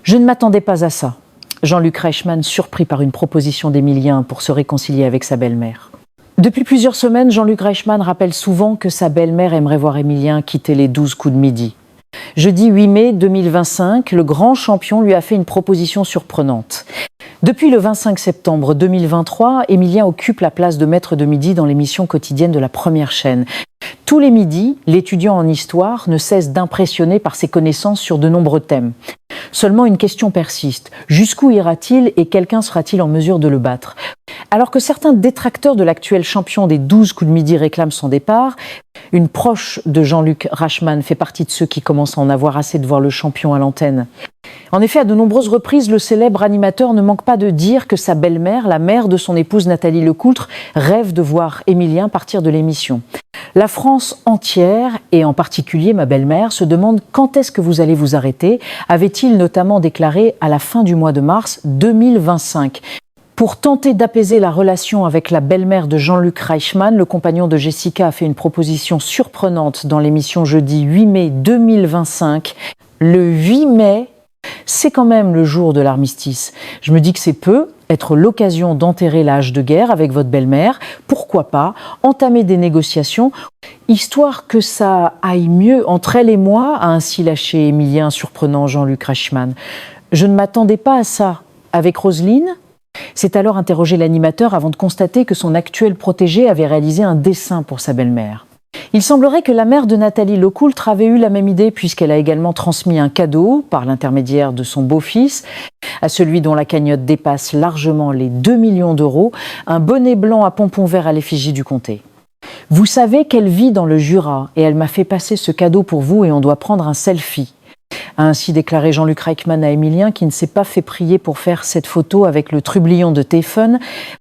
Je ne m'attendais pas à ça. Jean-Luc Reichmann surpris par une proposition d'Emilien pour se réconcilier avec sa belle-mère. Depuis plusieurs semaines, Jean-Luc Reichmann rappelle souvent que sa belle-mère aimerait voir Emilien quitter les 12 coups de midi. Jeudi 8 mai 2025, le grand champion lui a fait une proposition surprenante. Depuis le 25 septembre 2023, Emilien occupe la place de maître de midi dans l'émission quotidienne de la première chaîne. Tous les midis, l'étudiant en histoire ne cesse d'impressionner par ses connaissances sur de nombreux thèmes. Seulement une question persiste. Jusqu'où ira-t-il et quelqu'un sera-t-il en mesure de le battre ? Alors que certains détracteurs de l'actuel champion des 12 coups de midi réclament son départ, une proche de Jean-Luc Reichmann fait partie de ceux qui commencent à en avoir assez de voir le champion à l'antenne. En effet, à de nombreuses reprises, le célèbre animateur ne manque pas de dire que sa belle-mère, la mère de son épouse Nathalie Lecoultre, rêve de voir Emilien partir de l'émission. La France entière, et en particulier ma belle-mère, se demande quand est-ce que vous allez vous arrêter, avait-il notamment déclaré à la fin du mois de mars 2025. Pour tenter d'apaiser la relation avec la belle-mère de Jean-Luc Reichmann, le compagnon de Jessica a fait une proposition surprenante dans l'émission jeudi 8 mai 2025. Le 8 mai, c'est quand même le jour de l'armistice. Je me dis que c'est peu, être l'occasion d'enterrer l'âge de guerre avec votre belle-mère. Pourquoi pas entamer des négociations, histoire que ça aille mieux entre elle et moi, a ainsi lâché Emilien surprenant Jean-Luc Reichmann. Je ne m'attendais pas à ça. Avec Roselyne ? S'est alors interrogé l'animateur avant de constater que son actuel protégé avait réalisé un dessin pour sa belle-mère. Il semblerait que la mère de Nathalie Lecoultre avait eu la même idée puisqu'elle a également transmis un cadeau, par l'intermédiaire de son beau-fils, à celui dont la cagnotte dépasse largement les 2 millions d'euros, un bonnet blanc à pompons verts à l'effigie du comté. Vous savez qu'elle vit dans le Jura et elle m'a fait passer ce cadeau pour vous et on doit prendre un selfie. A ainsi déclaré Jean-Luc Reichmann à Emilien qui ne s'est pas fait prier pour faire cette photo avec le trublion de Téphone.